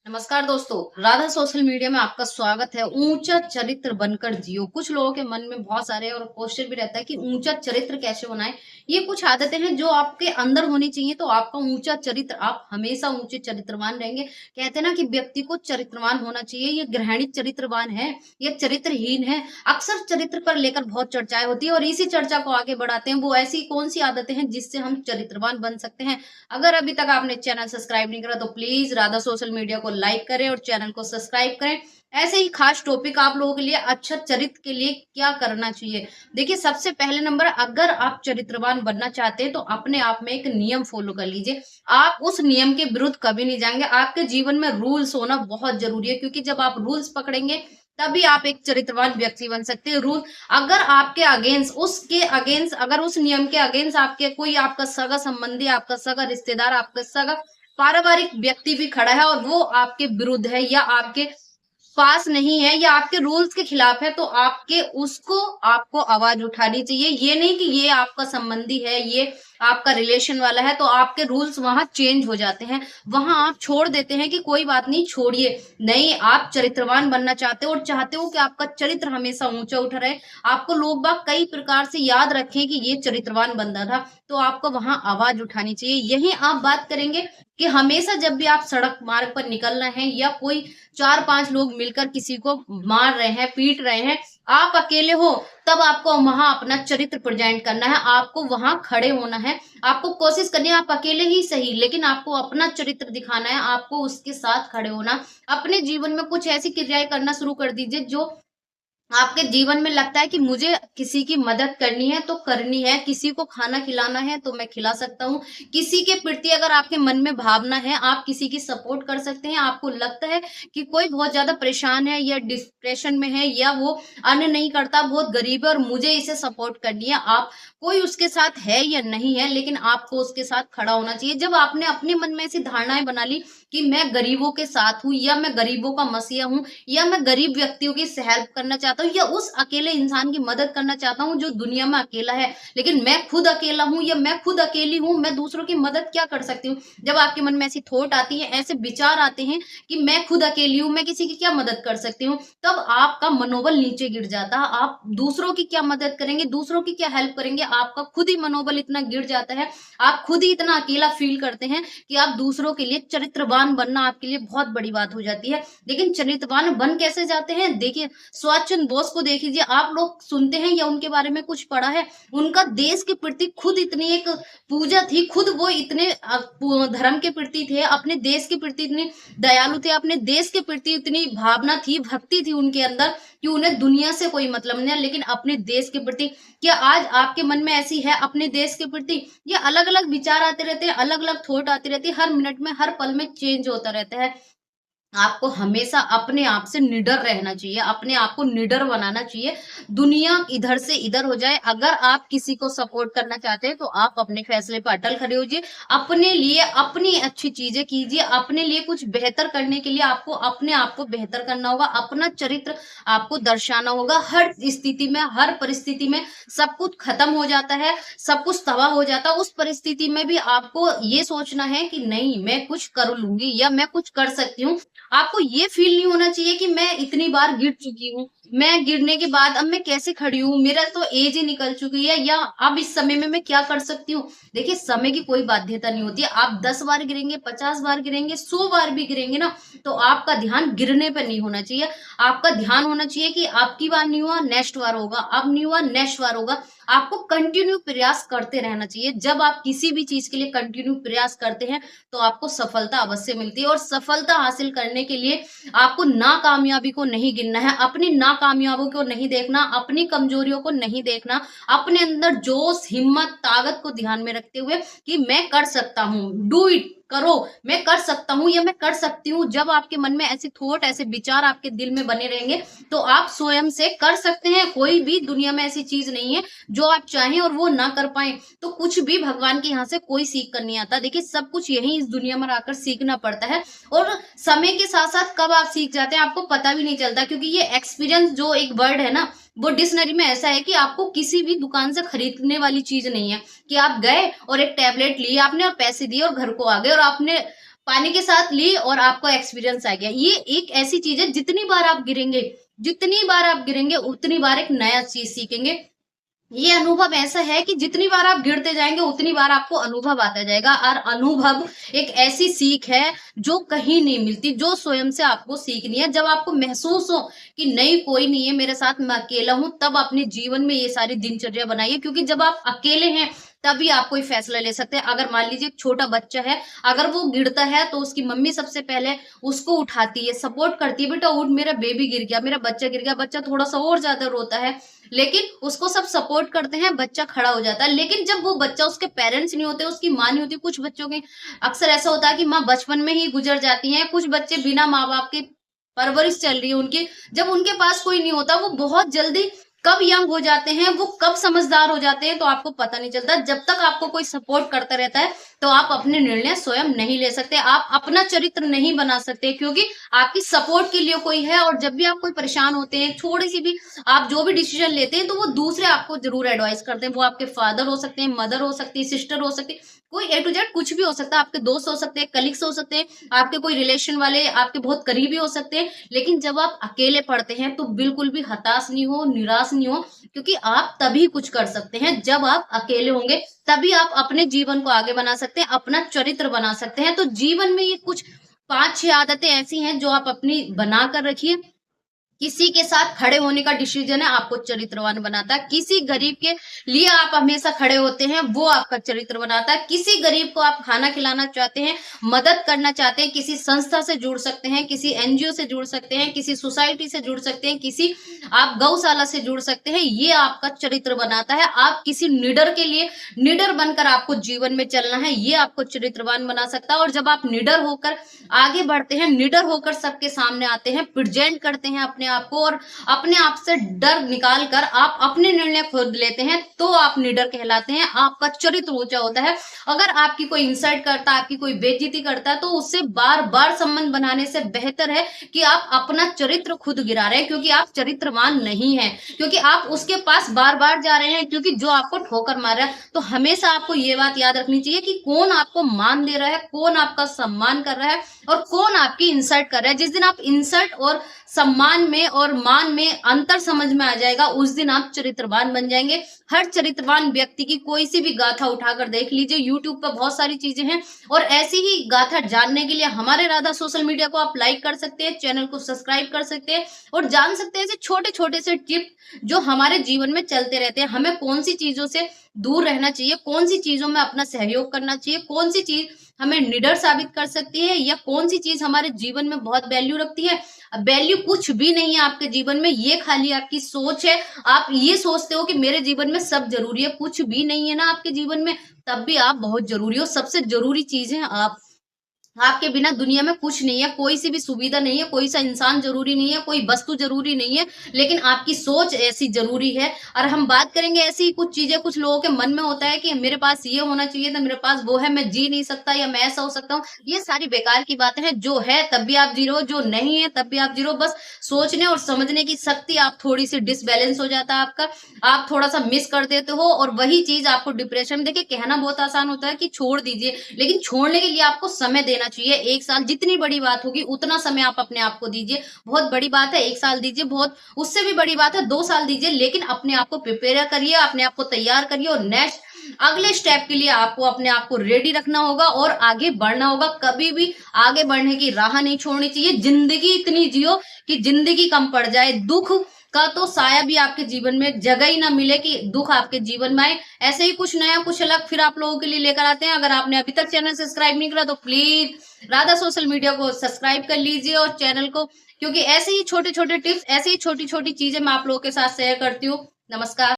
नमस्कार दोस्तों, Radha social media में आपका स्वागत है। ऊंचा चरित्र बनकर जियो। कुछ लोगों के मन में बहुत सारे और क्वेश्चन भी रहता है कि ऊंचा चरित्र कैसे बनाएं। ये कुछ आदतें हैं जो आपके अंदर होनी चाहिए, तो आपका ऊंचा चरित्र, आप हमेशा ऊंचे चरित्रवान रहेंगे। कहते हैं ना कि व्यक्ति को चरित्रवान होना चाहिए। ये ग्रहणित चरित्रवान है, ये चरित्रहीन है। अक्सर चरित्र पर लेकर बहुत चर्चाएं होती है और इसी चर्चा को आगे बढ़ाते हैं। वो ऐसी कौन सी आदतें हैं जिससे हम चरित्रवान बन सकते हैं। अगर अभी तक आपने चैनल सब्सक्राइब नहीं करा तो प्लीज राधा सोशल मीडिया को लाइक करें और चैनल को सब्सक्राइब करें। ऐसे ही खास टॉपिक आप लोगों के लिए, अच्छा चरित्र के लिए क्या करना चाहिए। देखिए, सबसे पहले नंबर, अगर आप चरित्रवान बनना चाहते हैं तो अपने आप में एक नियम फॉलो कर लीजिए। आप उस नियम के विरुद्ध कभी नहीं जाएंगे। आपके जीवन में रूल्स होना बहुत जरूरी है, क्योंकि जब आप रूल्स पकड़ेंगे तभी आप एक चरित्रवान व्यक्ति बन सकते हैं। रूल अगर आपके अगेंस्ट, उसके अगेंस्ट, अगर उस नियम के अगेंस्ट आपके कोई, आपका सगा संबंधी, आपका सगा रिश्तेदार, आपका सगा पारिवारिक व्यक्ति भी खड़ा है और वो आपके विरुद्ध है या आपके पास नहीं है या आपके रूल्स के खिलाफ है, तो आपके उसको आपको आवाज उठानी चाहिए। ये नहीं कि ये आपका संबंधी है, ये आपका रिलेशन वाला है तो आपके रूल्स वहां चेंज हो जाते हैं, वहां आप छोड़ देते हैं कि कोई बात नहीं, छोड़िए। नहीं, आप चरित्रवान बनना चाहते हो और चाहते हो कि आपका चरित्र हमेशा ऊंचा उठ रहे, आपको लोग बाग कई प्रकार से याद रखें कि ये चरित्रवान बंदा था, तो आपको वहां आवाज उठानी चाहिए। यही आप बात करेंगे कि हमेशा जब भी आप सड़क मार्ग पर निकलना है या कोई 4-5 लोग मिलकर किसी को मार रहे हैं, पीट रहे हैं, आप अकेले हो, तब आपको वहां अपना चरित्र प्रेजेंट करना है, आपको वहां खड़े होना है। आपको कोशिश करनी है, आप अकेले ही सही लेकिन आपको अपना चरित्र दिखाना है, आपको उसके साथ खड़े होना। अपने जीवन में कुछ ऐसी क्रियाएं करना शुरू कर दीजिए जो आपके जीवन में लगता है कि मुझे किसी की मदद करनी है तो करनी है, किसी को खाना खिलाना है तो मैं खिला सकता हूँ। किसी के प्रति अगर आपके मन में भावना है, आप किसी की सपोर्ट कर सकते हैं। आपको लगता है कि कोई बहुत ज़्यादा परेशान है या डिप्रेशन में है या वो अन्न नहीं करता, बहुत गरीब है और मुझे इसे सपोर्ट करनी है। आप, कोई उसके साथ है या नहीं है, लेकिन आपको उसके साथ खड़ा होना चाहिए। जब आपने अपने मन में ऐसी धारणाएँ बना ली कि मैं गरीबों के साथ हूँ या मैं गरीबों का मसीहा हूँ या मैं गरीब व्यक्तियों की हेल्प करना चाहता हूँ या उस अकेले इंसान की मदद करना चाहता हूँ जो दुनिया में अकेला है, लेकिन मैं खुद अकेला हूँ या मैं खुद अकेली हूँ, मैं दूसरों की मदद क्या कर सकती हूँ। जब आपके मन में ऐसी थॉट आती है, ऐसे विचार आते हैं कि मैं खुद अकेली हूँ, मैं किसी की क्या मदद कर सकती हूँ, तब आपका मनोबल नीचे गिर जाता है। आप दूसरों की क्या मदद करेंगे, दूसरों की क्या हेल्प करेंगे, आपका खुद ही मनोबल इतना गिर जाता है, आप खुद ही इतना अकेला फील करते हैं कि आप दूसरों के लिए चरित्रवान बनना आपके लिए बहुत बड़ी बात हो जाती है। लेकिन चरित्रवान बन कैसे जाते हैं? देखिए, सुभाष चंद्र बोस को देख लीजिए, आप लोग सुनते हैं या उनके बारे में कुछ पढ़ा है? उनका देश के प्रति खुद इतनी एक पूजा थी, खुद वो इतने धर्म के प्रति थे, अपने देश के प्रति इतने दयालु थे, अपने देश के प्रति इतनी भावना थी, भक्ति थी उनके अंदर कि उन्हें दुनिया से कोई मतलब नहीं है, लेकिन अपने देश के प्रति। क्या आज आपके मन में ऐसी है अपने देश के प्रति? ये अलग-अलग विचार आते रहते हैं, अलग-अलग थॉट आती रहती है, हर मिनट में, हर पल में चेंज होता रहता है। आपको हमेशा अपने आप से निडर रहना चाहिए, अपने आप को निडर बनाना चाहिए। दुनिया इधर से इधर हो जाए, अगर आप किसी को सपोर्ट करना चाहते हैं, तो आप अपने फैसले पर अटल खड़े होजिए। अपने लिए अपनी अच्छी चीज़ें कीजिए, अपने लिए कुछ बेहतर करने के लिए आपको अपने आप को बेहतर करना होगा, अपना चरित्र आपको दर्शाना होगा। हर स्थिति में, हर परिस्थिति में सब कुछ खत्म हो जाता है, सब कुछ तबाह हो जाता है। उस परिस्थिति में भी आपको ये सोचना है कि नहीं, मैं कुछ कर लूँगी या मैं कुछ कर सकती हूँ। आपको ये फील नहीं होना चाहिए कि मैं इतनी बार गिर चुकी हूँ, मैं गिरने के बाद अब मैं कैसे खड़ी हूँ, मेरा तो एज ही निकल चुकी है या अब इस समय में मैं क्या कर सकती हूँ। देखिए, समय की कोई बाध्यता नहीं होती है। आप 10 बार गिरेंगे, 50 बार गिरेंगे, 100 बार भी गिरेंगे ना, तो आपका ध्यान गिरने पे नहीं होना चाहिए। आपका ध्यान होना चाहिए कि अब की बार नहीं हुआ, नेक्स्ट बार होगा, अब नहीं हुआ, नेक्स्ट बार होगा। आपको कंटिन्यू प्रयास करते रहना चाहिए। जब आप किसी भी चीज़ के लिए कंटिन्यू प्रयास करते हैं, तो आपको सफलता अवश्य मिलती है और सफलता हासिल करने के लिए आपको नाकामयाबी को नहीं गिनना है, अपनी नाकामयाबियों को नहीं देखना, अपनी कमजोरियों को नहीं देखना, अपने अंदर जोश, हिम्मत, ताकत को ध्यान में रखते हुए कि मैं कर सकता हूँ, डू इट, करो, मैं कर सकता हूँ या मैं कर सकती हूँ। जब आपके मन में ऐसे थॉट, ऐसे विचार आपके दिल में बने रहेंगे, तो आप स्वयं से कर सकते हैं। कोई भी दुनिया में ऐसी चीज नहीं है जो आप चाहें और वो ना कर पाएं। तो कुछ भी भगवान के यहाँ से कोई सीख कर नहीं आता। देखिए, सब कुछ यही इस दुनिया में आकर सीखना पड़ता है और समय के साथ साथ कब आप सीख जाते हैं आपको पता भी नहीं चलता, क्योंकि ये एक्सपीरियंस जो एक वर्ड है ना, वो डिक्शनरी में ऐसा है कि आपको किसी भी दुकान से खरीदने वाली चीज नहीं है कि आप गए और एक टैबलेट लिए आपने और पैसे दिए और घर को आ गए और आपने पानी के साथ ली और आपको एक्सपीरियंस आ गया। ये एक ऐसी चीज है, जितनी बार आप गिरेंगे उतनी बार एक नया चीज सीखेंगे। ये अनुभव ऐसा है कि जितनी बार आप गिरते जाएंगे उतनी बार आपको अनुभव आता जाएगा, और अनुभव एक ऐसी सीख है जो कहीं नहीं मिलती, जो स्वयं से आपको सीखनी है। जब आपको महसूस हो कि नहीं, कोई नहीं है मेरे साथ, मैं अकेला हूं, तब अपने जीवन में ये सारी दिनचर्या बनाइए, क्योंकि जब आप अकेले हैं तभी आप कोई फैसला ले सकते हैं। अगर मान लीजिए एक छोटा बच्चा है, अगर वो गिरता है तो उसकी मम्मी सबसे पहले उसको उठाती है, सपोर्ट करती है, बेटा उठ, मेरा बेबी गिर गया, मेरा बच्चा गिर गया। बच्चा थोड़ा सा और ज्यादा रोता है, लेकिन उसको सब सपोर्ट करते हैं, बच्चा खड़ा हो जाता है। लेकिन जब वो बच्चा, उसके पेरेंट्स नहीं होते, उसकी माँ नहीं होती, कुछ बच्चों के अक्सर ऐसा होता है कि माँ बचपन में ही गुजर जाती है, कुछ बच्चे बिना माँ बाप के परवरिश चल रही है उनकी, जब उनके पास कोई नहीं होता, वो बहुत जल्दी कब यंग हो जाते हैं, वो कब समझदार हो जाते हैं, तो आपको पता नहीं चलता। जब तक आपको कोई सपोर्ट करता रहता है तो आप अपने निर्णय स्वयं नहीं ले सकते, आप अपना चरित्र नहीं बना सकते, क्योंकि आपकी सपोर्ट के लिए कोई है। और जब भी आप कोई परेशान होते हैं, थोड़ी सी भी आप जो भी डिसीजन लेते हैं, तो वो दूसरे आपको जरूर एडवाइस करते हैं। वो आपके फादर हो सकते हैं, मदर हो सकती है, सिस्टर हो सकती है, कोई ए टू जेड कुछ भी हो सकता है, आपके दोस्त हो सकते हैं, कलीग्स हो सकते हैं, आपके कोई रिलेशन वाले, आपके बहुत करीबी हो सकते हैं। लेकिन जब आप अकेले पढ़ते हैं तो बिल्कुल भी हताश नहीं हो, निराश नहीं हो, क्योंकि आप तभी कुछ कर सकते हैं जब आप अकेले होंगे, तभी आप अपने जीवन को आगे बना सकते हैं, अपना चरित्र बना सकते हैं। तो जीवन में ये कुछ 5-6 आदतें ऐसी हैं जो आप अपनी बना कर रखिए। किसी के साथ खड़े होने का डिसीजन है आपको चरित्रवान बनाता है। किसी गरीब के लिए आप हमेशा खड़े होते हैं, वो आपका चरित्र बनाता है। किसी गरीब को आप खाना खिलाना चाहते हैं, मदद करना चाहते हैं, किसी संस्था से जुड़ सकते हैं, किसी एनजीओ से जुड़ सकते हैं, किसी सोसाइटी से जुड़ सकते हैं, किसी आप गौशाला से जुड़ सकते हैं, ये आपका चरित्र बनाता है। आप किसी निडर के लिए निडर बनकर आपको जीवन में चलना है, ये आपको चरित्रवान बना सकता है। और जब आप निडर होकर आगे बढ़ते हैं, निडर होकर सबके सामने आते हैं, प्रेजेंट करते हैं अपने आप को, और अपने आप से डर निकाल कर आप अपने निर्णय खुद लेते हैं, तो आप निडर कहलाते हैं, आपका चरित्र ऊंचा होता है। अगर आपकी कोई इंसल्ट करता है, आपकी कोई बेइज्जती करता है, तो उससे बार बार संबंध बनाने से बेहतर है कि आप अपना चरित्र खुद गिरा रहे हैं, क्योंकि आप चरित्रवान नहीं है, क्योंकि आप उसके पास बार बार जा रहे हैं, क्योंकि जो आपको ठोकर मार रहा है। तो हमेशा आपको ये बात याद रखनी चाहिए कि कौन आपको मान दे रहा है, कौन आपका सम्मान कर रहा है, और कौन आपकी इंसल्ट कर रहा है। जिस दिन आप इंसल्ट और सम्मान में और मान में अंतर समझ में आ जाएगा, उस दिन आप चरित्रवान बन जाएंगे। हर चरित्रवान व्यक्ति की कोई सी भी गाथा उठाकर देख लीजिए, यूट्यूब पर बहुत सारी चीजें हैं, और ऐसी ही गाथा जानने के लिए हमारे राधा सोशल मीडिया को आप लाइक कर सकते हैं, चैनल को सब्सक्राइब कर सकते हैं, और जान सकते हैं ऐसे छोटे छोटे से टिप जो हमारे जीवन में चलते रहते हैं। हमें कौन सी चीजों से दूर रहना चाहिए, कौन सी चीजों में अपना सहयोग करना चाहिए, कौन सी चीज हमें निडर साबित कर सकती है, या कौन सी चीज हमारे जीवन में बहुत वैल्यू रखती है। वैल्यू कुछ भी नहीं है आपके जीवन में, ये खाली आपकी सोच है। आप ये सोचते हो कि मेरे जीवन में सब जरूरी है, कुछ भी नहीं है ना आपके जीवन में, तब भी आप बहुत जरूरी हो। सबसे जरूरी चीज है आप, आपके बिना दुनिया में कुछ नहीं है, कोई सी भी सुविधा नहीं है, कोई सा इंसान जरूरी नहीं है, कोई वस्तु जरूरी नहीं है, लेकिन आपकी सोच ऐसी जरूरी है। और हम बात करेंगे ऐसी कुछ चीजें, कुछ लोगों के मन में होता है कि मेरे पास ये होना चाहिए था, मेरे पास वो है, मैं जी नहीं सकता, या मैं ऐसा हो सकता हूँ। ये सारी बेकार की बातें हैं। जो है तब भी आप जीरो, जो नहीं है तब भी आप जीरो। बस सोचने और समझने की शक्ति आप थोड़ी सी डिसबैलेंस हो जाता है आपका, आप थोड़ा सा मिस कर देते हो, और वही चीज आपको डिप्रेशन में, देखिए कहना बहुत आसान होता है कि छोड़ दीजिए, लेकिन छोड़ने के लिए आपको समय देना चाहिए। 1 साल जितनी बड़ी बात होगी उतना समय आप अपने आप को दीजिए। बहुत बड़ी बात है 1 साल दीजिए, बहुत उससे भी बड़ी बात है 2 साल दीजिए, लेकिन अपने आप को प्रिपेयर करिए, अपने आप को तैयार करिए, और नेक्स्ट अगले स्टेप के लिए आपको अपने आप को रेडी रखना होगा और आगे बढ़ना होगा। कभी भी आगे बढ़ने की राह नहीं छोड़नी चाहिए। जिंदगी इतनी जियो कि जिंदगी कम पड़ जाए, दुख का तो साया भी आपके जीवन में जगह ही ना मिले कि दुख आपके जीवन में आए। ऐसे ही कुछ नया कुछ अलग फिर आप लोगों के लिए लेकर आते हैं। अगर आपने अभी तक चैनल सब्सक्राइब नहीं करा तो प्लीज राधा सोशल मीडिया को सब्सक्राइब कर लीजिए, और चैनल को, क्योंकि ऐसे ही छोटे छोटे टिप्स, ऐसे ही छोटी छोटी चीजें मैं आप लोगों के साथ शेयर करती हूँ। नमस्कार।